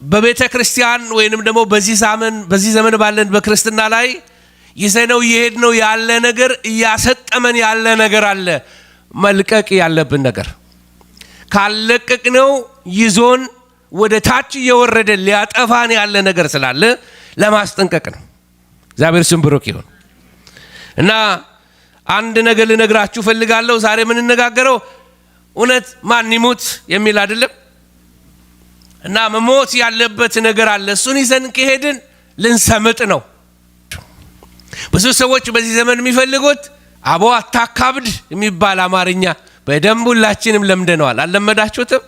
በቤተ ክርስቲያን ወይንም ደግሞ በዚህ ዘመን ባለን በክርስትና ላይ ይዘነው ይሄድነው ያለ ነገር ያሰጠመን ያለ ነገር አለ። መልቀቅ ያለብን ነገር ካልለቀቅነው ይዞን ወደ ታች እየወረደ ሊያጠፋን ያለ ነገር ስላለ ለማስጠንቀቅ ነው። እግዚአብሔር ስም ብሩክ ይሁን። እና አንድ ነገር ልነግራችሁ ፈልጋለሁ። ዛሬ ምን እንነጋገረው እውነት ማን ይሞት የሚል አይደለም። እና መሞት ያለበት ነገር አለ። እሱን ይዘን ከሄድን ልንሰምጥ ነው። ብዙ ሰዎች በዚህ ዘመን የሚፈልጉት አቦ አታካብድ የሚባል አማርኛ በደንብ ሁላችንም ለምደነዋል። አልለመዳችሁትም?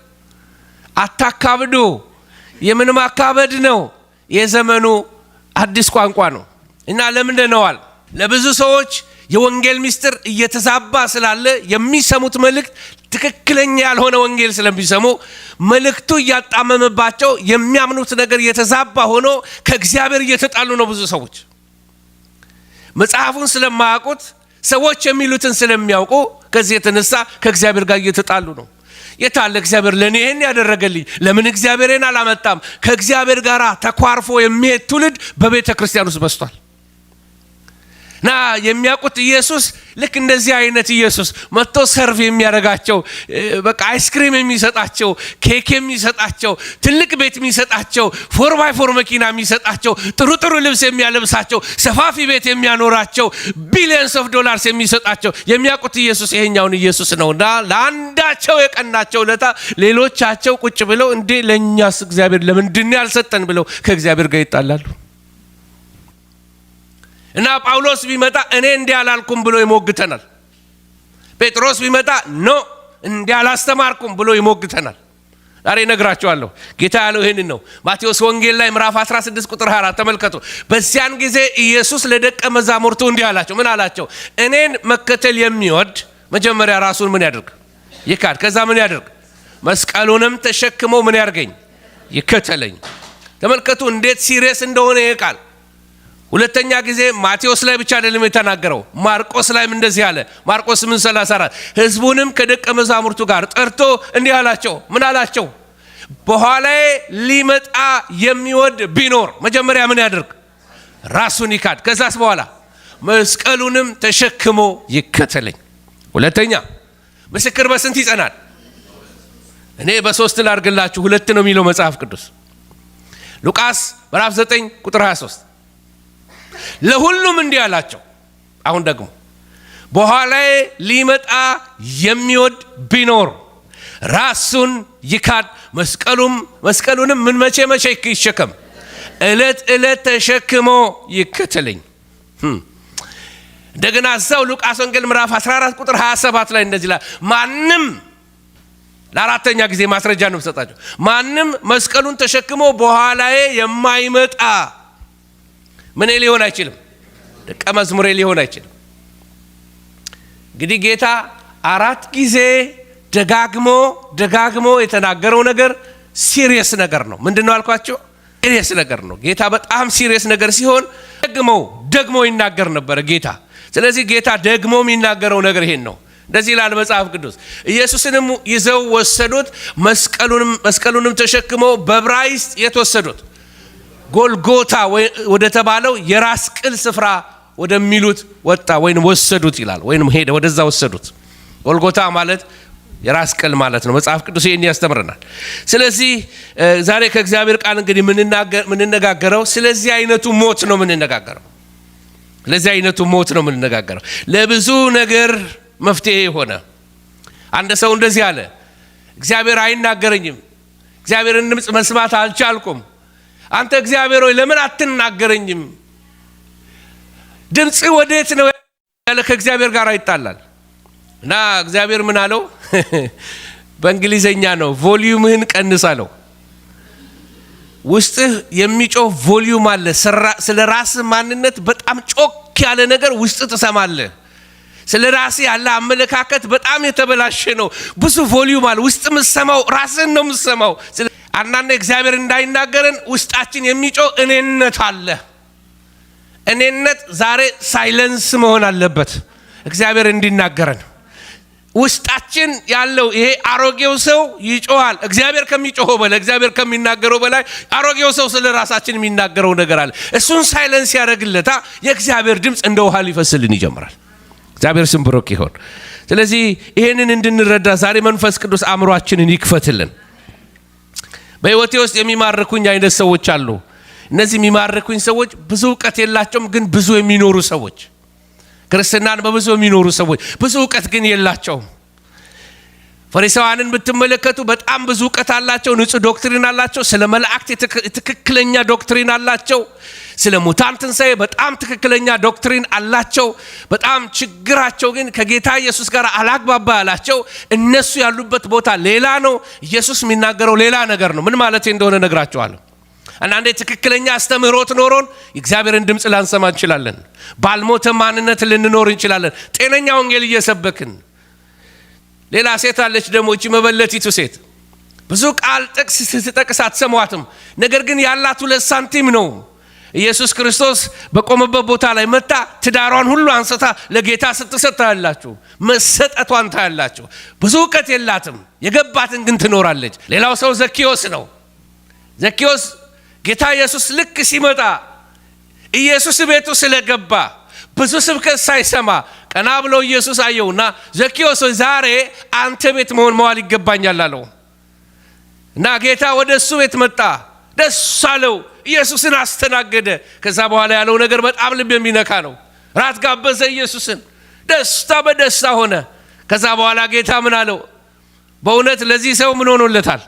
አታካብዱ የምን ማካበድ ነው? የዘመኑ አዲስ ቋንቋ ነው እና ለምደነዋል። ለብዙ ሰዎች የወንጌል ምስጢር እየተዛባ ስላለ የሚሰሙት መልእክት ትክክለኛ ያልሆነ ወንጌል ስለሚሰሙ መልእክቱ እያጣመመባቸው የሚያምኑት ነገር እየተዛባ ሆኖ ከእግዚአብሔር እየተጣሉ ነው። ብዙ ሰዎች መጽሐፉን ስለማያውቁት ሰዎች የሚሉትን ስለሚያውቁ ከዚህ የተነሳ ከእግዚአብሔር ጋር እየተጣሉ ነው። የታለ እግዚአብሔር ለኔ ይሄን ያደረገልኝ? ለምን እግዚአብሔርን አላመጣም? ከእግዚአብሔር ጋር ተኳርፎ የሚሄድ ትውልድ በቤተ ክርስቲያን ውስጥ በዝቷል። ና የሚያውቁት ኢየሱስ ልክ እንደዚህ አይነት ኢየሱስ መጥቶ ሰርቭ የሚያደርጋቸው በቃ አይስክሪም የሚሰጣቸው ኬክ የሚሰጣቸው ትልቅ ቤት የሚሰጣቸው 4x4 መኪና የሚሰጣቸው ጥሩ ልብስ የሚያለብሳቸው ሰፋፊ ቤት የሚያኖራቸው ቢሊየንስ ኦፍ ዶላርስ የሚሰጣቸው የሚያውቁት ኢየሱስ ይሄኛውን ኢየሱስ ነውና ለአንዳቸው የቀናቸው ለታ ሌሎቻቸው ቁጭ ብለው እንዴ ለኛስ እግዚአብሔር ለምንድን ያልሰጠን ብለው ከእግዚአብሔር ጋር ይጣላሉ። እና ጳውሎስ ቢመጣ እኔ እንዲያላልኩም ብሎ ይሞግተናል። ጴጥሮስ ቢመጣ ኖ እንዲያላስተማርኩም ብሎ ይሞግተናል። ዛሬ ነግራችኋለሁ ጌታ ያለው ይሄንን ነው። ማቴዎስ ወንጌል ላይ ምዕራፍ 16 ቁጥር 24 ተመልከቱ። በዚያን ጊዜ ኢየሱስ ለደቀ መዛሙርቱ እንዲህ አላቸው። ምን አላቸው? እኔን መከተል የሚወድ መጀመሪያ ራሱን ምን ያድርግ? ይካድ። ከዛ ምን ያድርግ? መስቀሉንም ተሸክሞ ምን ያርገኝ? ይከተለኝ። ተመልከቱ እንዴት ሲሪየስ እንደሆነ ይሄ ቃል። ሁለተኛ ጊዜ ማቴዎስ ላይ ብቻ አይደለም የተናገረው፣ ማርቆስ ላይም እንደዚህ አለ። ማርቆስ 8:34 ህዝቡንም ከደቀ መዛሙርቱ ጋር ጠርቶ እንዲህ አላቸው። ምን አላቸው? በኋላዬ ሊመጣ የሚወድ ቢኖር መጀመሪያ ምን ያድርግ? ራሱን ይካድ። ከዛስ በኋላ መስቀሉንም ተሸክሞ ይከተለኝ። ሁለተኛ ምስክር በስንት ይጸናል? እኔ በ3 ላርግላችሁ። 2 ነው የሚለው መጽሐፍ ቅዱስ። ሉቃስ ምዕራፍ 9 ቁጥር 23 ለሁሉም እንዲህ አላቸው። አሁን ደግሞ በኋላዬ ሊመጣ የሚወድ ቢኖር ራሱን ይካድ፣ መስቀሉንም ምን መቼ ይሸከም? ዕለት ተሸክሞ ይከተለኝ። እንደገና እዛው ሉቃስ ወንጌል ምዕራፍ 14 ቁጥር 27 ላይ እንደዚህ ይላል። ማንም ለአራተኛ ጊዜ ማስረጃ ነው የምሰጣቸው። ማንም መስቀሉን ተሸክሞ በኋላዬ የማይመጣ ምን ሊሆን አይችልም? ደቀ መዝሙሬ ሊሆን አይችልም። እንግዲህ ጌታ 4 ጊዜ ደጋግሞ የተናገረው ነገር ሲሪየስ ነገር ነው። ምንድነው አልኳቸው? ሲሪየስ ነገር ነው። ጌታ በጣም ሲሪየስ ነገር ሲሆን ደግሞ ይናገር ነበር ጌታ። ስለዚህ ጌታ ደግሞ የሚናገረው ነገር ይሄን ነው። እንደዚህ ይላል መጽሐፍ ቅዱስ። ኢየሱስንም ይዘው ወሰዱት፣ መስቀሉንም ተሸክመው በዕብራይስጥ የተወሰዱት ጎልጎታ ወደ ተባለው የራስ ቅል ስፍራ ወደሚሉት ወጣ ወይንም ወሰዱት ይላል። ወይንም ሄደ ወደዛ ወሰዱት። ጎልጎታ ማለት የራስ ቅል ማለት ነው። መጽሐፍ ቅዱስ ይሄን ያስተምረናል። ስለዚህ ዛሬ ከእግዚአብሔር ቃል እንግዲህ ምንነጋገረው ስለዚህ አይነቱ ሞት ነው የምንነጋገረው። ለብዙ ነገር መፍትሄ ሆነ። አንድ ሰው እንደዚህ አለ፣ እግዚአብሔር አይናገረኝም፣ እግዚአብሔርን ድምፅ መስማት አልቻልኩም። አንተ እግዚአብሔር ሆይ ለምን አትናገረኝም? ድምጽ ወዴት ነው ያለ ከእግዚአብሔር ጋር ይጣላል። እና እግዚአብሔር ምን አለው? በእንግሊዘኛ ነው ቮሊዩምህን ቀንስ አለው። ውስጥህ የሚጮህ ቮሊዩም አለ። ስለ ራስህ ማንነት በጣም ጮክ ያለ ነገር ውስጥ ትሰማለህ። ስለ ራስህ ያለ አመለካከት በጣም የተበላሸ ነው። ብዙ ቮሊዩም አለ። ውስጥ የምትሰማው ራስህን ነው የምትሰማው። አንዳንዴ እግዚአብሔር እንዳይናገረን ውስጣችን የሚጮህ እኔነት አለ። እኔነት ዛሬ ሳይለንስ መሆን አለበት እግዚአብሔር እንዲናገረን። ውስጣችን ያለው ይሄ አሮጌው ሰው ይጮሃል። እግዚአብሔር ከሚጮኸው በላይ እግዚአብሔር ከሚናገረው በላይ አሮጌው ሰው ስለ ራሳችን የሚናገረው ነገር አለ። እሱን ሳይለንስ ያደርግለታ የእግዚአብሔር ድምፅ እንደ ውሃ ሊፈስልን ይጀምራል። እግዚአብሔር ስም ብሩክ ይሁን። ስለዚህ ይሄንን እንድንረዳ ዛሬ መንፈስ ቅዱስ አእምሯችንን ይክፈትልን። በህይወቴ ውስጥ የሚማርኩኝ አይነት ሰዎች አሉ። እነዚህ የሚማርኩኝ ሰዎች ብዙ ዕውቀት የላቸውም፣ ግን ብዙ የሚኖሩ ሰዎች፣ ክርስትናን በብዙ የሚኖሩ ሰዎች ብዙ ዕውቀት ግን የላቸውም። ፈሪሳውያንን ብትመለከቱ በጣም ብዙ ዕውቀት አላቸው፣ ንጹህ ዶክትሪን አላቸው፣ ስለ መላእክት ትክክለኛ ዶክትሪን አላቸው፣ ስለ ሙታን ትንሣኤ በጣም ትክክለኛ ዶክትሪን አላቸው። በጣም ችግራቸው ግን ከጌታ ኢየሱስ ጋር አላግባባ ያላቸው እነሱ ያሉበት ቦታ ሌላ ነው፣ ኢየሱስ የሚናገረው ሌላ ነገር ነው። ምን ማለት እንደሆነ ነግራቸዋለሁ። አንዳንዴ ትክክለኛ አስተምህሮት ኖሮን የእግዚአብሔርን ድምፅ ላንሰማ እንችላለን። ባልሞተ ማንነት ልንኖር እንችላለን፣ ጤነኛ ወንጌል እየሰበክን። ሌላ ሴት አለች ደግሞ እቺ መበለቲቱ ሴት ብዙ ቃል ጥቅስ ስትጠቅስ አትሰሟትም። ነገር ግን ያላት 2 ሳንቲም ነው። ኢየሱስ ክርስቶስ በቆመበት ቦታ ላይ መጣ ትዳሯን ሁሉ አንስታ ለጌታ ስትሰጥ ታያላችሁ። መሰጠቷን ታያላችሁ። ብዙ ዕውቀት የላትም፣ የገባትን ግን ትኖራለች። ሌላው ሰው ዘኪዮስ ነው። ዘኪዮስ ጌታ ኢየሱስ ልክ ሲመጣ ኢየሱስ ቤቱ ስለገባ ብዙ ስብከት ሳይሰማ ቀና ብሎ ኢየሱስ አየውና ዘኪዮስ ዛሬ አንተ ቤት መዋል ይገባኛል አለው። እና ጌታ ወደ እሱ ቤት መጣ፣ ደስ አለው፣ ኢየሱስን አስተናገደ። ከዛ በኋላ ያለው ነገር በጣም ልብ የሚነካ ነው። ራት ጋበዘ ኢየሱስን፣ ደስታ በደስታ ሆነ። ከዛ በኋላ ጌታ ምን አለው? በእውነት ለዚህ ሰው ምን ሆኖለታል?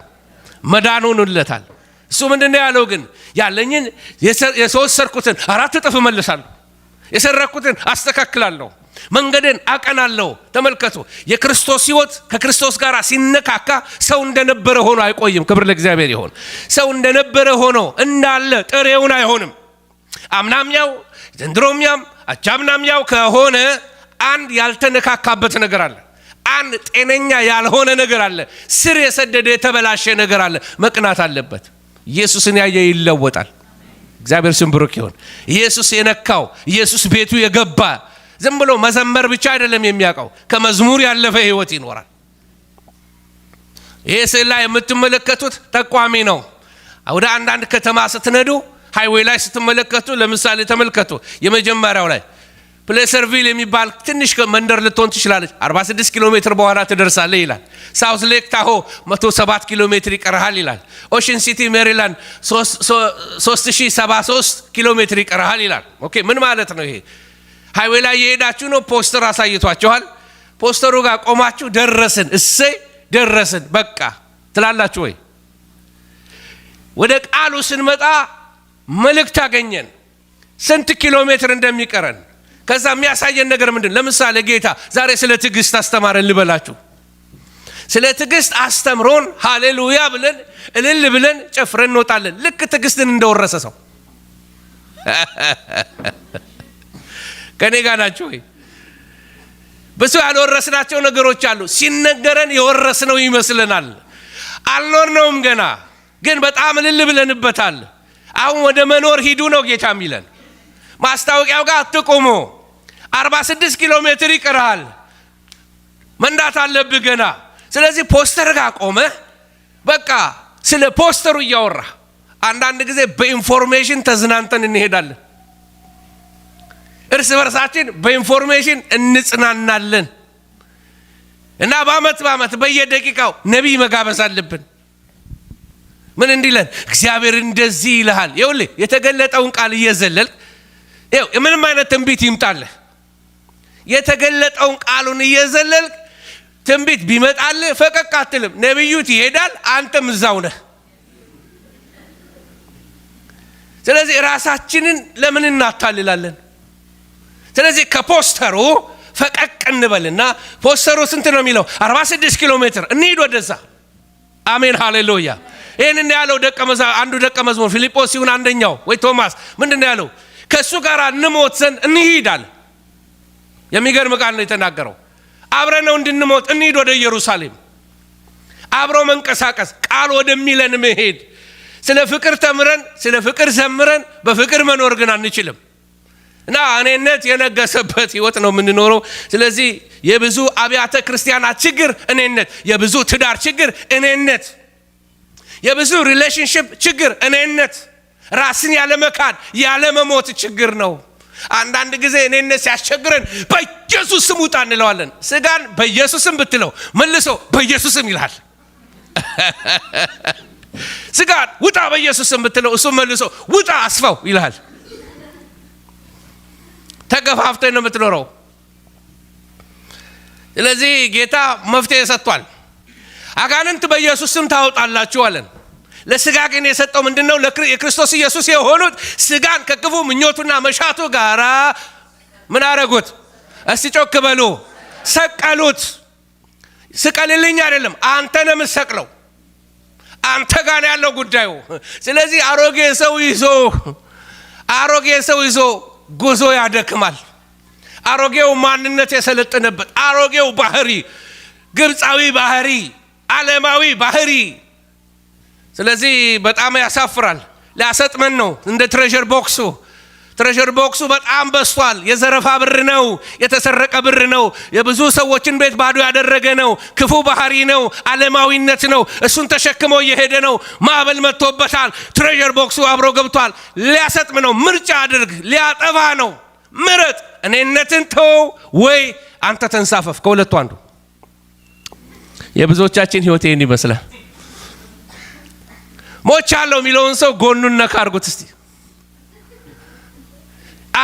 መዳን ሆኖለታል። እሱ ምንድነው ያለው? ግን ያለኝን የሰወሰርኩትን 4 እጥፍ እመልሳለሁ፣ የሰረኩትን አስተካክላለሁ፣ መንገድን አቀናለሁ። ተመልከቱ፣ የክርስቶስ ሕይወት ከክርስቶስ ጋር ሲነካካ ሰው እንደነበረ ሆኖ አይቆይም። ክብር ለእግዚአብሔር ይሁን። ሰው እንደነበረ ሆኖ እንዳለ ጥሬውን አይሆንም። አምናምያው ዘንድሮምያም አቻምናምያው ከሆነ አንድ ያልተነካካበት ነገር አለ። አንድ ጤነኛ ያልሆነ ነገር አለ። ስር የሰደደ የተበላሸ ነገር አለ። መቅናት አለበት። ኢየሱስን ያየ ይለወጣል። እግዚአብሔር ስም ብሩክ ይሁን። ኢየሱስ የነካው ኢየሱስ ቤቱ የገባ ዝም ብሎ መዘመር ብቻ አይደለም የሚያውቀው፣ ከመዝሙር ያለፈ ህይወት ይኖራል። ይሄ ስዕል ላይ የምትመለከቱት ጠቋሚ ነው። ወደ አንዳንድ ከተማ ስትነዱ ሃይዌይ ላይ ስትመለከቱ፣ ለምሳሌ ተመልከቱ፣ የመጀመሪያው ላይ ፕሌሰርቪል የሚባል ትንሽ መንደር ልትሆን ትችላለች። 46 ኪሎ ሜትር በኋላ ትደርሳለህ ይላል። ሳውዝ ሌክ ታሆ 107 ኪሎ ሜትር ይቀርሃል ይላል። ኦሽን ሲቲ ሜሪላንድ 3073 ኪሎ ሜትር ይቀርሃል ይላል። ኦኬ፣ ምን ማለት ነው ይሄ? ሃይዌይ ላይ የሄዳችሁ ነው፣ ፖስተር አሳይቷችኋል። ፖስተሩ ጋር ቆማችሁ ደረስን፣ እሰይ ደረስን በቃ ትላላችሁ ወይ? ወደ ቃሉ ስንመጣ መልእክት አገኘን፣ ስንት ኪሎ ሜትር እንደሚቀረን። ከዛ የሚያሳየን ነገር ምንድን? ለምሳሌ ጌታ ዛሬ ስለ ትዕግስት አስተማረን ልበላችሁ። ስለ ትዕግስት አስተምሮን ሃሌሉያ ብለን እልል ብለን ጨፍረን እንወጣለን፣ ልክ ትዕግስትን እንደወረሰ ሰው። ከኔ ጋር ናችሁ ወይ? ብዙ ያልወረስናቸው ነገሮች አሉ። ሲነገረን የወረስነው ይመስለናል። አልኖርነውም ገና፣ ግን በጣም እልል ብለንበታል። አሁን ወደ መኖር ሂዱ ነው ጌታ የሚለን። ማስታወቂያው ጋር አትቆሙ፣ 46 ኪሎ ሜትር ይቀርሃል፣ መንዳት አለብህ ገና። ስለዚህ ፖስተር ጋር ቆመ፣ በቃ ስለ ፖስተሩ እያወራ። አንዳንድ ጊዜ በኢንፎርሜሽን ተዝናንተን እንሄዳለን። እርስ በርሳችን በኢንፎርሜሽን እንጽናናለን። እና በአመት በየደቂቃው ነቢይ መጋበዝ አለብን። ምን እንዲለን? እግዚአብሔር እንደዚህ ይልሃል። ይኸውልህ የተገለጠውን ቃል እየዘለልክ ይኸው ምንም አይነት ትንቢት ይምጣልህ፣ የተገለጠውን ቃሉን እየዘለልክ ትንቢት ቢመጣልህ ፈቀቅ አትልም። ነቢዩት ይሄዳል፣ አንተም እዛው ነህ። ስለዚህ ራሳችንን ለምን እናታልላለን? ስለዚህ ከፖስተሩ ፈቀቅ እንበልና፣ ፖስተሩ ስንት ነው የሚለው? 46 ኪሎ ሜትር እንሂድ ወደዛ። አሜን ሃሌሉያ። ይህን ያለው አንዱ ደቀ መዝሙር ፊልጶስ ሲሆን አንደኛው ወይ ቶማስ ምንድን ነው ያለው? ከእሱ ጋር እንሞት ዘንድ እንሂዳል። የሚገርም ቃል ነው የተናገረው። አብረነው እንድንሞት እንሂድ ወደ ኢየሩሳሌም። አብሮ መንቀሳቀስ፣ ቃል ወደሚለን መሄድ። ስለ ፍቅር ተምረን ስለ ፍቅር ዘምረን በፍቅር መኖር ግን አንችልም። እና እኔነት የነገሰበት ህይወት ነው የምንኖረው። ስለዚህ የብዙ አብያተ ክርስቲያናት ችግር እኔነት፣ የብዙ ትዳር ችግር እኔነት፣ የብዙ ሪሌሽንሺፕ ችግር እኔነት፣ ራስን ያለ መካድ ያለ መሞት ችግር ነው። አንዳንድ ጊዜ እኔነት ሲያስቸግረን በኢየሱስ ስም ውጣ እንለዋለን። ስጋን በኢየሱስ ስም ብትለው መልሶ በኢየሱስ ስም ይላል። ስጋን ውጣ በኢየሱስ ስም ብትለው እሱ መልሶ ውጣ አስፋው ይላል። ተገፋፍተን ነው የምትኖረው። ስለዚህ ጌታ መፍትሄ ሰጥቷል። አጋንንት በኢየሱስ ስም ታወጣላችሁ አለን። ለስጋ ግን የሰጠው ምንድነው? የክርስቶስ ኢየሱስ የሆኑት ስጋን ከክፉ ምኞቱና መሻቱ ጋራ ምን አረጉት? እስቲ ጮክ በሉ፣ ሰቀሉት። ስቀልልኝ አይደለም፣ አንተ ነው የምትሰቅለው። አንተ ጋር ያለው ጉዳዩ። ስለዚህ አሮጌ ሰው ይዞ ጉዞ ያደክማል። አሮጌው ማንነት የሰለጠነበት አሮጌው ባህሪ፣ ግብፃዊ ባህሪ፣ ዓለማዊ ባህሪ። ስለዚህ በጣም ያሳፍራል። ሊያሰጥመን ነው። እንደ ትሬዠር ቦክሱ በጣም በስቷል። የዘረፋ ብር ነው፣ የተሰረቀ ብር ነው፣ የብዙ ሰዎችን ቤት ባዶ ያደረገ ነው፣ ክፉ ባህሪ ነው፣ ዓለማዊነት ነው። እሱን ተሸክሞ እየሄደ ነው። ማዕበል መጥቶበታል። ትሬዠር ቦክሱ አብሮ ገብቷል። ሊያሰጥም ነው። ምርጫ አድርግ። ሊያጠፋ ነው። ምረጥ። እኔነትን ተው ወይ አንተ ተንሳፈፍ። ከሁለቱ አንዱ። የብዙዎቻችን ህይወት ይሄን ይመስላል። ሞቻለሁ የሚለውን ሰው ጎኑን ነካ አድርጉት እስቲ።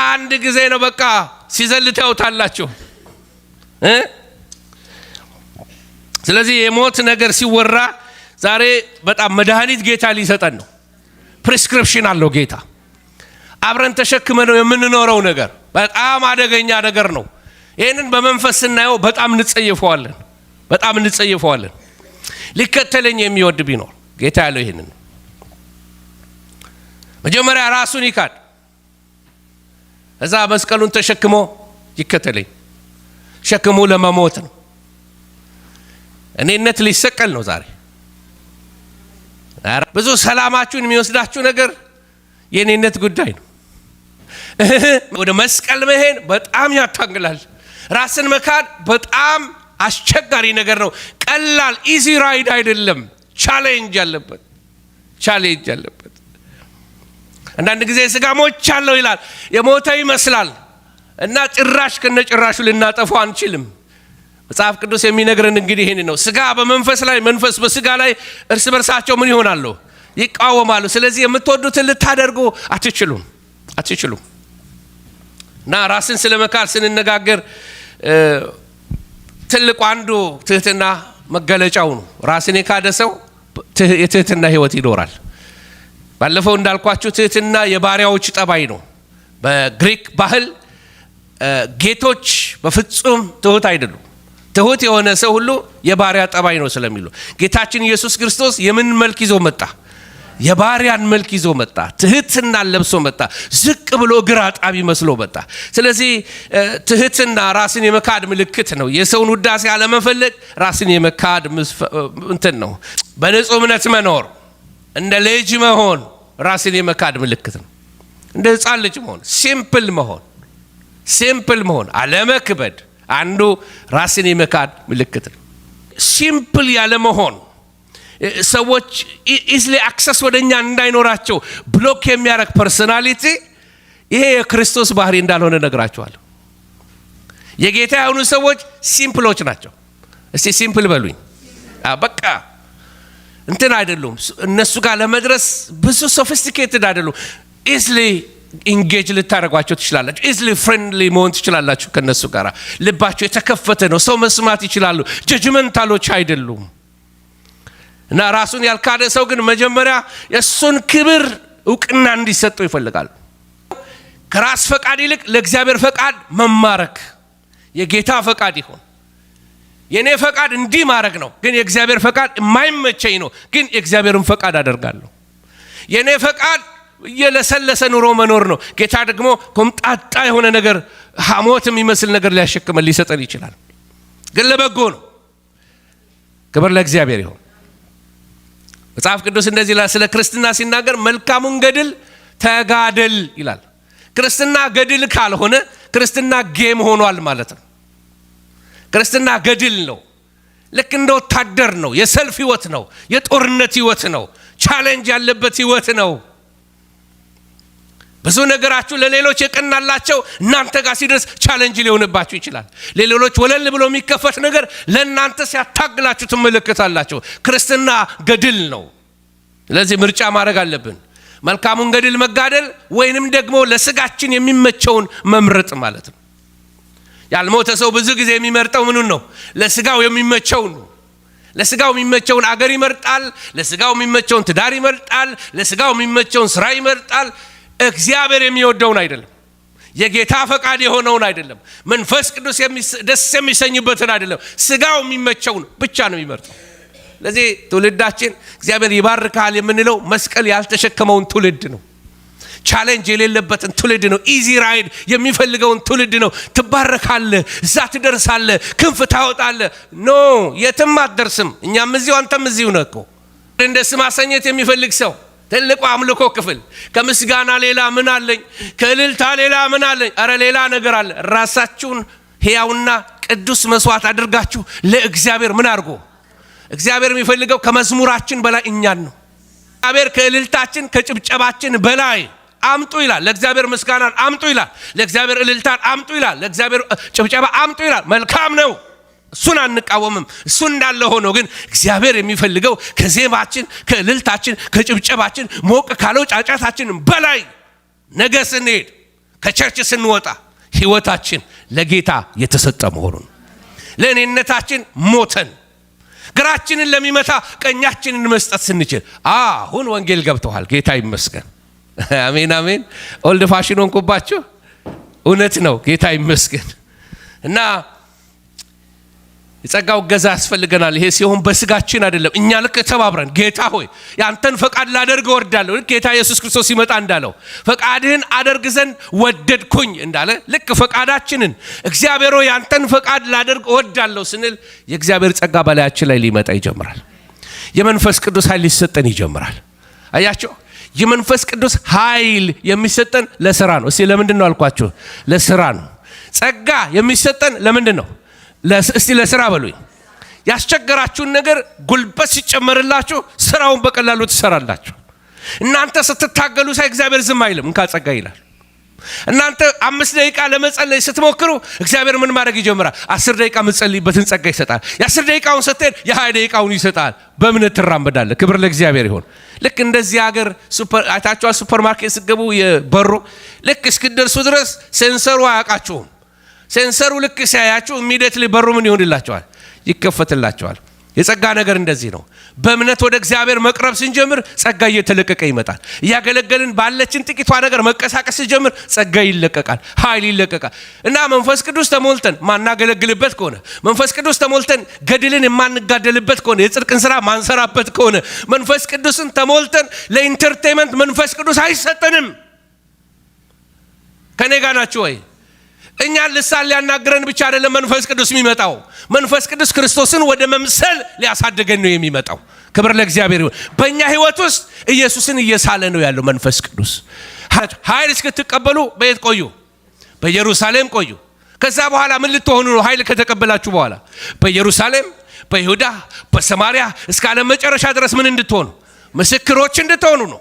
አንድ ጊዜ ነው በቃ ሲዘልታውታላችሁ። ስለዚህ የሞት ነገር ሲወራ ዛሬ በጣም መድኃኒት ጌታ ሊሰጠን ነው። ፕሪስክሪፕሽን አለው ጌታ። አብረን ተሸክመ ነው የምንኖረው ነገር በጣም አደገኛ ነገር ነው። ይህንን በመንፈስ ስናየው በጣም እንጸየፈዋለን። ሊከተለኝ የሚወድ ቢኖር ጌታ ያለው ይህንን ነው። መጀመሪያ ራሱን ይካድ፣ እዛ መስቀሉን ተሸክሞ ይከተለኝ። ሸክሙ ለመሞት ነው። እኔነት ሊሰቀል ነው ዛሬ። ብዙ ሰላማችሁን የሚወስዳችሁ ነገር የእኔነት ጉዳይ ነው። ወደ መስቀል መሄድ በጣም ያታግላል። ራስን መካድ በጣም አስቸጋሪ ነገር ነው። ቀላል ኢዚ ራይድ አይደለም። ቻሌንጅ አለበት። አንዳንድ ጊዜ ስጋ ሞቻለሁ ይላል፣ የሞተ ይመስላል እና ጭራሽ ከነጭራሹ ልናጠፋው አንችልም። መጽሐፍ ቅዱስ የሚነግረን እንግዲህ ይሄን ነው። ስጋ በመንፈስ ላይ፣ መንፈስ በስጋ ላይ እርስ በርሳቸው ምን ይሆናሉ? ይቃወማሉ። ስለዚህ የምትወዱትን ልታደርጉ አትችሉም። እና ራስን ስለመካድ ስንነጋገር ትልቁ አንዱ ትህትና መገለጫው ነው። ራስን የካደ ሰው የትህትና ህይወት ይኖራል። ባለፈው እንዳልኳችሁ ትህትና የባሪያዎች ጠባይ ነው። በግሪክ ባህል ጌቶች በፍጹም ትሁት አይደሉም። ትሁት የሆነ ሰው ሁሉ የባሪያ ጠባይ ነው ስለሚሉ ጌታችን ኢየሱስ ክርስቶስ የምን መልክ ይዞ መጣ? የባሪያን መልክ ይዞ መጣ። ትህትናን ለብሶ መጣ። ዝቅ ብሎ እግር አጣቢ መስሎ መጣ። ስለዚህ ትህትና ራስን የመካድ ምልክት ነው። የሰውን ውዳሴ አለመፈለግ ራስን የመካድ እንትን ነው። በንጹህ እምነት መኖር፣ እንደ ልጅ መሆን ራስን የመካድ ምልክት ነው። እንደ ሕፃን ልጅ መሆን፣ ሲምፕል መሆን፣ አለመክበድ አንዱ ራስን የመካድ ምልክት ነው። ሲምፕል ያለ መሆን ሰዎች ኢዝሊ አክሰስ ወደኛ እንዳይኖራቸው ብሎክ የሚያረግ ፐርሰናሊቲ፣ ይሄ የክርስቶስ ባህሪ እንዳልሆነ ነግራቸዋለሁ። የጌታ የሆኑ ሰዎች ሲምፕሎች ናቸው። እስቲ ሲምፕል በሉኝ። በቃ እንትን አይደሉም። እነሱ ጋር ለመድረስ ብዙ ሶፊስቲኬትድ አይደሉም። ኢዝሊ ኢንጌጅ ልታደርጓቸው ትችላላችሁ። ኢዝሊ ፍሬንድሊ መሆን ትችላላችሁ ከነሱ ጋር። ልባቸው የተከፈተ ነው። ሰው መስማት ይችላሉ። ጀጅመንታሎች አይደሉም። እና ራሱን ያልካደ ሰው ግን መጀመሪያ የሱን ክብር እውቅና እንዲሰጠው ይፈልጋል። ከራስ ፈቃድ ይልቅ ለእግዚአብሔር ፈቃድ መማረክ። የጌታ ፈቃድ ይሁን፣ የኔ ፈቃድ እንዲህ ማድረግ ነው፣ ግን የእግዚአብሔር ፈቃድ የማይመቸኝ ነው፣ ግን የእግዚአብሔርን ፈቃድ አደርጋለሁ። የኔ ፈቃድ የለሰለሰ ኑሮ መኖር ነው። ጌታ ደግሞ ኮምጣጣ የሆነ ነገር፣ ሐሞት የሚመስል ነገር ሊያሸክመን ሊሰጠን ይችላል፣ ግን ለበጎ ነው። ክብር ለእግዚአብሔር ይሁን። መጽሐፍ ቅዱስ እንደዚህ ይላል ስለ ክርስትና ሲናገር፣ መልካሙን ገድል ተጋደል ይላል። ክርስትና ገድል ካልሆነ ክርስትና ጌም ሆኗል ማለት ነው። ክርስትና ገድል ነው። ልክ እንደ ወታደር ነው። የሰልፍ ህይወት ነው። የጦርነት ህይወት ነው። ቻሌንጅ ያለበት ህይወት ነው። ብዙ ነገራችሁ ለሌሎች የቀናላቸው እናንተ ጋር ሲደርስ ቻሌንጅ ሊሆንባችሁ ይችላል። ለሌሎች ወለል ብሎ የሚከፈት ነገር ለእናንተ ሲያታግላችሁ ትመለከታላችሁ። ክርስትና ገድል ነው። ስለዚህ ምርጫ ማድረግ አለብን። መልካሙን ገድል መጋደል ወይንም ደግሞ ለስጋችን የሚመቸውን መምረጥ ማለት ነው። ያልሞተ ሰው ብዙ ጊዜ የሚመርጠው ምኑን ነው? ለስጋው የሚመቸውን ነው። ለስጋው የሚመቸውን አገር ይመርጣል። ለስጋው የሚመቸውን ትዳር ይመርጣል። ለስጋው የሚመቸውን ስራ ይመርጣል። እግዚአብሔር የሚወደውን አይደለም። የጌታ ፈቃድ የሆነውን አይደለም። መንፈስ ቅዱስ ደስ የሚሰኝበትን አይደለም። ስጋው የሚመቸውን ብቻ ነው የሚመርጠው። ለዚህ ትውልዳችን እግዚአብሔር ይባርካል የምንለው መስቀል ያልተሸከመውን ትውልድ ነው። ቻሌንጅ የሌለበትን ትውልድ ነው። ኢዚ ራይድ የሚፈልገውን ትውልድ ነው። ትባረካለህ፣ እዛ ትደርሳለህ፣ ክንፍ ታወጣለህ። ኖ የትም አትደርስም። እኛም እዚሁ አንተም እዚሁ ነህ እኮ። እንደ ስም ማሰኘት የሚፈልግ ሰው ትልቁ አምልኮ ክፍል ከምስጋና ሌላ ምን አለኝ? ከእልልታ ሌላ ምን አለኝ? አረ ሌላ ነገር አለ። ራሳችሁን ሕያውና ቅዱስ መስዋዕት አድርጋችሁ ለእግዚአብሔር ምን አድርጎ? እግዚአብሔር የሚፈልገው ከመዝሙራችን በላይ እኛን ነው። እግዚአብሔር ከእልልታችን ከጭብጨባችን በላይ አምጡ ይላል። ለእግዚአብሔር ምስጋናን አምጡ ይላል። ለእግዚአብሔር እልልታን አምጡ ይላል። ለእግዚአብሔር ጭብጨባ አምጡ ይላል። መልካም ነው። እሱን አንቃወምም። እሱ እንዳለ ሆኖ ግን እግዚአብሔር የሚፈልገው ከዜማችን ከእልልታችን ከጭብጨባችን ሞቅ ካለው ጫጫታችን በላይ ነገ ስንሄድ ከቸርች ስንወጣ ህይወታችን ለጌታ የተሰጠ መሆኑን ለእኔነታችን ሞተን ግራችንን ለሚመታ ቀኛችንን መስጠት ስንችል አሁን ወንጌል ገብተዋል። ጌታ ይመስገን። አሜን አሜን። ኦልድ ፋሽን ሆንኩባችሁ። እውነት ነው። ጌታ ይመስገን። እና የጸጋው ገዛ ያስፈልገናል። ይሄ ሲሆን በስጋችን አይደለም። እኛ ልክ ተባብረን ጌታ ሆይ ያንተን ፈቃድ ላደርግ ወርዳለሁ፣ ልክ ጌታ ኢየሱስ ክርስቶስ ሲመጣ እንዳለው ፈቃድህን አደርግ ዘንድ ወደድኩኝ እንዳለ ልክ ፈቃዳችንን እግዚአብሔር ሆይ ያንተን ፈቃድ ላደርግ ወርዳለሁ ስንል የእግዚአብሔር ጸጋ በላያችን ላይ ሊመጣ ይጀምራል። የመንፈስ ቅዱስ ኃይል ሊሰጠን ይጀምራል። አያችሁ፣ የመንፈስ ቅዱስ ኃይል የሚሰጠን ለስራ ነው። እስቲ ለምንድን ነው አልኳችሁ? ለስራ ነው። ጸጋ የሚሰጠን ለምንድን ነው? እስቲ ለስራ በሉኝ። ያስቸገራችሁን ነገር ጉልበት ሲጨመርላችሁ ስራውን በቀላሉ ትሰራላችሁ። እናንተ ስትታገሉ ሳይ እግዚአብሔር ዝም አይልም። እንካ ጸጋ ይላል። እናንተ 5 ደቂቃ ለመጸለይ ስትሞክሩ እግዚአብሔር ምን ማድረግ ይጀምራል? 10 ደቂቃ መጸለይበትን ጸጋ ይሰጣል። የ10 ደቂቃውን ስትሄድ የ20 ደቂቃውን ይሰጣል። በእምነት ትራመዳለህ። ክብር ለእግዚአብሔር ይሁን። ልክ እንደዚህ ሀገር አይታችኋል። ሱፐርማርኬት ስትገቡ የበሩ ልክ እስክደርሱ ድረስ ሴንሰሩ አያውቃችሁም። ሴንሰሩ ልክ ሲያያችሁ ኢሚዲየትሊ በሩ ምን ይሆንላችኋል? ይከፈትላችኋል። የጸጋ ነገር እንደዚህ ነው። በእምነት ወደ እግዚአብሔር መቅረብ ስንጀምር ጸጋ እየተለቀቀ ይመጣል። እያገለገልን ባለችን ጥቂቷ ነገር መንቀሳቀስ ስንጀምር ጸጋ ይለቀቃል፣ ኃይል ይለቀቃል። እና መንፈስ ቅዱስ ተሞልተን ማናገለግልበት ከሆነ መንፈስ ቅዱስ ተሞልተን ገድልን የማንጋደልበት ከሆነ የጽድቅን ስራ ማንሰራበት ከሆነ መንፈስ ቅዱስን ተሞልተን ለኢንተርቴይንመንት መንፈስ ቅዱስ አይሰጠንም። ከኔ ጋር ናችሁ ወይ? እኛን ልሳን ሊያናግረን ብቻ አይደለም መንፈስ ቅዱስ የሚመጣው። መንፈስ ቅዱስ ክርስቶስን ወደ መምሰል ሊያሳድገን ነው የሚመጣው። ክብር ለእግዚአብሔር ይሁን። በእኛ ህይወት ውስጥ ኢየሱስን እየሳለ ነው ያለው መንፈስ ቅዱስ። ኃይል እስክትቀበሉ በየት ቆዩ? በኢየሩሳሌም ቆዩ። ከዛ በኋላ ምን ልትሆኑ ነው? ኃይል ከተቀበላችሁ በኋላ በኢየሩሳሌም፣ በይሁዳ፣ በሰማሪያ እስከ ዓለም መጨረሻ ድረስ ምን እንድትሆኑ? ምስክሮች እንድትሆኑ ነው።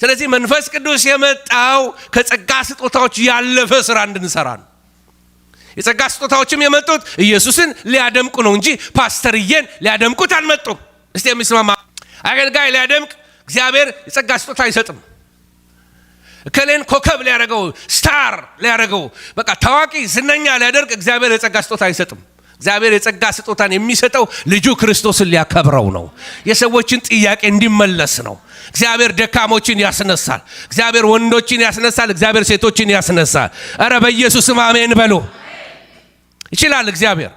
ስለዚህ መንፈስ ቅዱስ የመጣው ከጸጋ ስጦታዎች ያለፈ ስራ እንድንሰራ ነው። የጸጋ ስጦታዎችም የመጡት ኢየሱስን ሊያደምቁ ነው እንጂ ፓስተርዬን ሊያደምቁት አልመጡም። እስቲ የሚስማማ አገልጋይ ሊያደምቅ እግዚአብሔር የጸጋ ስጦታ አይሰጥም። እከሌን ኮከብ ሊያደርገው ስታር ሊያደርገው በቃ ታዋቂ ዝነኛ ሊያደርግ እግዚአብሔር የጸጋ ስጦታ አይሰጥም። እግዚአብሔር የጸጋ ስጦታን የሚሰጠው ልጁ ክርስቶስን ሊያከብረው ነው። የሰዎችን ጥያቄ እንዲመለስ ነው። እግዚአብሔር ደካሞችን ያስነሳል። እግዚአብሔር ወንዶችን ያስነሳል። እግዚአብሔር ሴቶችን ያስነሳል። አረ በኢየሱስም አሜን በሉ። ይችላል እግዚአብሔር።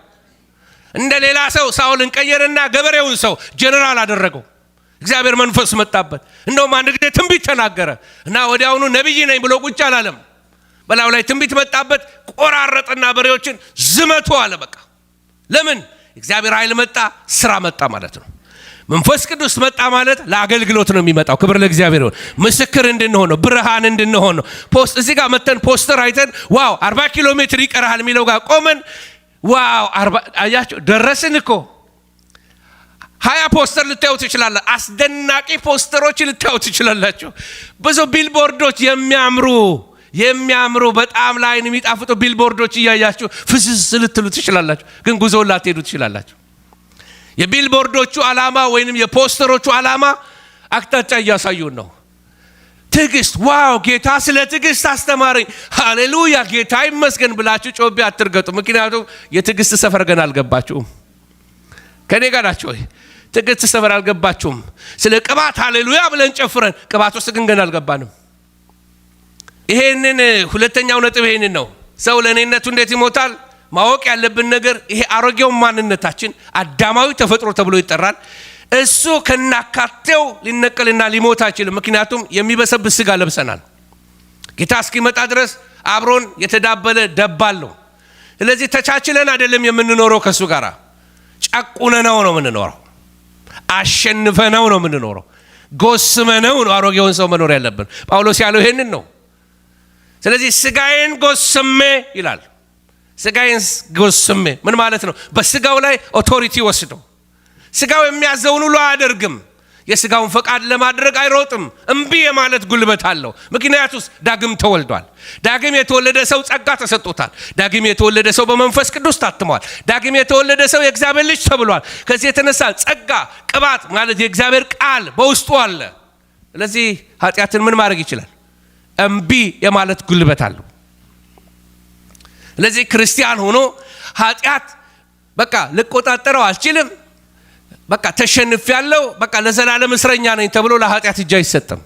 እንደ ሌላ ሰው ሳውልን ቀየረና ገበሬውን ሰው ጀነራል አደረገው። እግዚአብሔር መንፈስ መጣበት። እንደውም አንድ ጊዜ ትንቢት ተናገረ እና ወዲያውኑ ነብይ ነኝ ብሎ ቁጭ አላለም። በላዩ ላይ ትንቢት መጣበት። ቆራረጠና በሬዎችን ዝመቱ አለ። በቃ ለምን? እግዚአብሔር ኃይል መጣ፣ ስራ መጣ ማለት ነው። መንፈስ ቅዱስ መጣ ማለት ለአገልግሎት ነው የሚመጣው። ክብር ለእግዚአብሔር ይሁን። ምስክር እንድንሆን ነው፣ ብርሃን እንድንሆን ነው። ፖስት እዚህ ጋር መተን ፖስተር አይተን ዋው 40 ኪሎ ሜትር ይቀርሃል የሚለው ጋር ቆመን ዋው 40 አያችሁ ደረስን እኮ 20 ፖስተር ልታዩ ትችላላችሁ። አስደናቂ ፖስተሮች ልታዩ ትችላላችሁ። ብዙ ቢልቦርዶች የሚያምሩ በጣም ላይን የሚጣፍጡ ቢልቦርዶች እያያችሁ ፍስስ ልትሉ ትችላላችሁ። ግን ጉዞ ላትሄዱ ትችላላችሁ። የቢልቦርዶቹ ዓላማ ወይንም የፖስተሮቹ ዓላማ አቅጣጫ እያሳዩን ነው። ትዕግስት ዋው ጌታ ስለ ትዕግስት አስተማረኝ ሃሌሉያ ጌታ ይመስገን ብላችሁ ጮቤ አትርገጡ። ምክንያቱም የትዕግስት ሰፈር ገና አልገባችሁም። ከኔ ጋር ናችሁ ወይ? ትዕግስት ሰፈር አልገባችሁም። ስለ ቅባት ሃሌሉያ ብለን ጨፍረን ቅባት ውስጥ ግን ገና አልገባንም። ይሄንን ሁለተኛው ነጥብ ይሄንን ነው። ሰው ለኔነቱ እንዴት ይሞታል? ማወቅ ያለብን ነገር ይሄ አሮጌው ማንነታችን አዳማዊ ተፈጥሮ ተብሎ ይጠራል። እሱ ከናካቴው ሊነቀልና ሊሞት አይችልም። ምክንያቱም የሚበሰብስ ስጋ ለብሰናል። ጌታ እስኪመጣ ድረስ አብሮን የተዳበለ ደባል ነው። ስለዚህ ተቻችለን አይደለም የምንኖረው፣ ከሱ ጋር ጨቁነነው ነው የምንኖረው፣ አሸንፈነው ነው የምንኖረው፣ ጎስመነው ነው አሮጌውን ሰው መኖር ያለብን። ጳውሎስ ያለው ይሄንን ነው። ስለዚህ ስጋዬን ጎስሜ ይላል። ስጋዬን ጎስሜ ምን ማለት ነው? በስጋው ላይ ኦቶሪቲ ወስዶ ስጋው የሚያዘውን ሁሉ አያደርግም። የስጋውን ፈቃድ ለማድረግ አይሮጥም። እምቢ የማለት ጉልበት አለው። ምክንያቱስ ዳግም ተወልዷል። ዳግም የተወለደ ሰው ጸጋ ተሰጥቶታል። ዳግም የተወለደ ሰው በመንፈስ ቅዱስ ታትሟል። ዳግም የተወለደ ሰው የእግዚአብሔር ልጅ ተብሏል። ከዚህ የተነሳ ጸጋ ቅባት ማለት የእግዚአብሔር ቃል በውስጡ አለ። ስለዚህ ኃጢአትን ምን ማድረግ ይችላል? እምቢ የማለት ጉልበት አለው። ስለዚህ ክርስቲያን ሆኖ ኃጢአት በቃ ልቆጣጠረው አልችልም፣ በቃ ተሸንፍ ያለው በቃ ለዘላለም እስረኛ ነኝ ተብሎ ለኃጢአት እጅ አይሰጥም።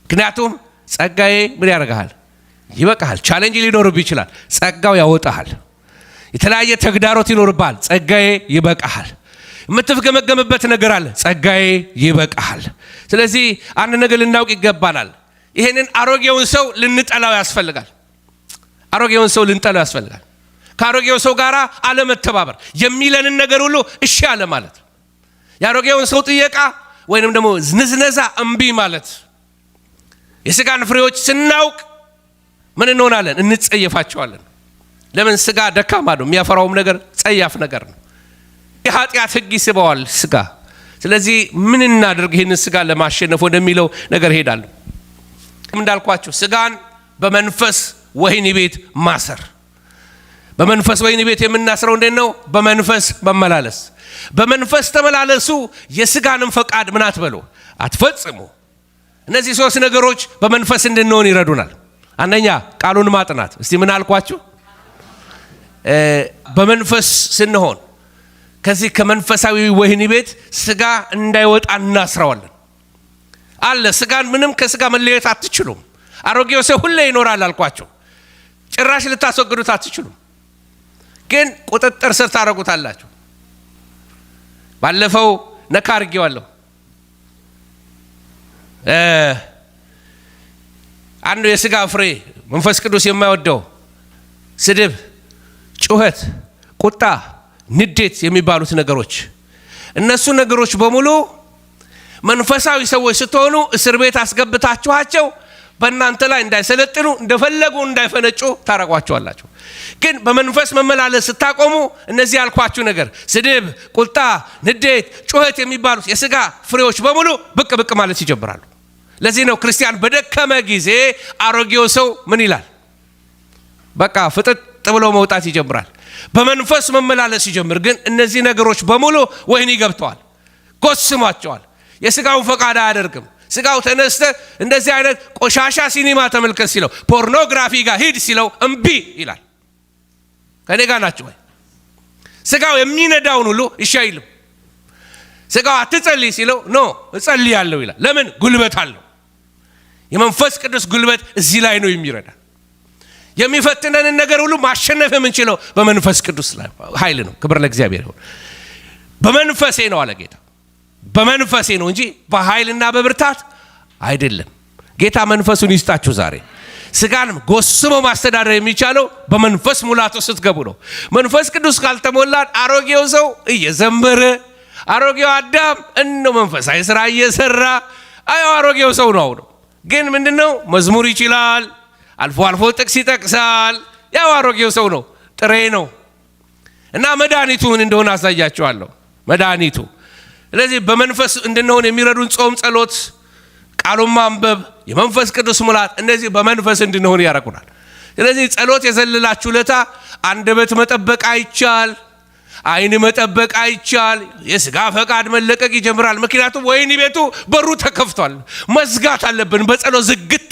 ምክንያቱም ጸጋዬ ምን ያደርግሃል? ይበቃሃል። ቻሌንጅ ሊኖርብህ ይችላል፣ ጸጋው ያወጣሃል። የተለያየ ተግዳሮት ይኖርብሃል፣ ጸጋዬ ይበቃሃል። የምትፍገመገምበት ነገር አለ፣ ጸጋዬ ይበቃሃል። ስለዚህ አንድ ነገር ልናውቅ ይገባናል። ይሄንን አሮጌውን ሰው ልንጠላው ያስፈልጋል። አሮጌውን ሰው ልንጠላው ያስፈልጋል። ከአሮጌው ሰው ጋር አለመተባበር፣ የሚለንን ነገር ሁሉ እሺ አለ ማለት፣ የአሮጌውን ሰው ጥየቃ ወይንም ደግሞ ንዝነዛ እምቢ ማለት። የስጋን ፍሬዎች ስናውቅ ምን እንሆናለን? እንጸየፋቸዋለን። ለምን? ስጋ ደካማ ነው፣ የሚያፈራውም ነገር ጸያፍ ነገር ነው። የኃጢአት ሕግ ይስበዋል ስጋ። ስለዚህ ምን እናድርግ ይህንን ስጋ ለማሸነፍ ወደሚለው ነገር ሄዳለሁ። እንዳልኳችሁ ስጋን በመንፈስ ወህኒ ቤት ማሰር። በመንፈስ ወህኒ ቤት የምናስረው እንዴት ነው? በመንፈስ መመላለስ። በመንፈስ ተመላለሱ፣ የስጋንም ፈቃድ ምን አትበሉ፣ አትፈጽሙ። እነዚህ ሶስት ነገሮች በመንፈስ እንድንሆን ይረዱናል። አንደኛ ቃሉን ማጥናት። እስቲ ምን አልኳችሁ? በመንፈስ ስንሆን ከዚህ ከመንፈሳዊ ወህኒ ቤት ስጋ እንዳይወጣ እናስረዋለን። አለ ስጋን ምንም ከስጋ መለየት አትችሉም። አሮጌው ሰው ሁሌ ይኖራል አልኳቸው። ጭራሽ ልታስወግዱት አትችሉም፣ ግን ቁጥጥር ስር ታረጉታላችሁ። ባለፈው ነካ አድርጌዋለሁ። አንዱ የስጋ ፍሬ መንፈስ ቅዱስ የማይወደው ስድብ፣ ጩኸት፣ ቁጣ፣ ንዴት የሚባሉት ነገሮች፣ እነሱ ነገሮች በሙሉ መንፈሳዊ ሰዎች ስትሆኑ እስር ቤት አስገብታችኋቸው በእናንተ ላይ እንዳይሰለጥኑ እንደፈለጉ እንዳይፈነጩ ታረቋቸዋላችሁ። ግን በመንፈስ መመላለስ ስታቆሙ እነዚህ ያልኳችሁ ነገር ስድብ፣ ቁጣ፣ ንዴት፣ ጩኸት የሚባሉት የስጋ ፍሬዎች በሙሉ ብቅ ብቅ ማለት ይጀምራሉ። ለዚህ ነው ክርስቲያን በደከመ ጊዜ አሮጌው ሰው ምን ይላል? በቃ ፍጥጥ ብሎ መውጣት ይጀምራል። በመንፈስ መመላለስ ይጀምር ግን እነዚህ ነገሮች በሙሉ ወህኒ ገብተዋል፣ ጎስሟቸዋል። የስጋውን ፈቃድ አያደርግም። ስጋው ተነስተ እንደዚህ አይነት ቆሻሻ ሲኒማ ተመልከት ሲለው፣ ፖርኖግራፊ ጋር ሂድ ሲለው እምቢ ይላል። ከኔ ጋር ናችሁ ወይ? ስጋው የሚነዳውን ሁሉ እሺ አይልም። ስጋው አትጸልይ ሲለው ኖ እጸልያለሁ ይላል። ለምን? ጉልበት አለው። የመንፈስ ቅዱስ ጉልበት እዚህ ላይ ነው የሚረዳ። የሚፈትነንን ነገር ሁሉ ማሸነፍ የምንችለው በመንፈስ ቅዱስ ላይ ኃይል ነው። ክብር ለእግዚአብሔር ይሁን። በመንፈሴ ነው አለ ጌታ። በመንፈሴ ነው እንጂ በኃይልና በብርታት አይደለም። ጌታ መንፈሱን ይስጣችሁ ዛሬ። ስጋን ጎስሞ ማስተዳደር የሚቻለው በመንፈስ ሙላቱ ስትገቡ ነው። መንፈስ ቅዱስ ካልተሞላን አሮጌው ሰው እየዘመረ አሮጌው አዳም እነሆ መንፈሳዊ ሥራ እየሰራ አሮጌው ሰው ነው። ግን ምንድነው? መዝሙር ይችላል፣ አልፎ አልፎ ጥቅስ ይጠቅሳል። ያው አሮጌው ሰው ነው፣ ጥሬ ነው። እና መድኃኒቱ ምን እንደሆነ አሳያችኋለሁ። መድኃኒቱ ስለዚህ በመንፈስ እንድንሆን የሚረዱን ጾም፣ ጸሎት፣ ቃሉን ማንበብ፣ የመንፈስ ቅዱስ ሙላት እነዚህ በመንፈስ እንድንሆን ያረቁናል። ስለዚህ ጸሎት የዘለላችሁ ለታ አንደበት መጠበቅ አይቻል፣ አይን መጠበቅ አይቻል፣ የሥጋ ፈቃድ መለቀቅ ይጀምራል። ምክንያቱም ወይኒ ቤቱ በሩ ተከፍቷል። መዝጋት አለብን። በጸሎት ዝግት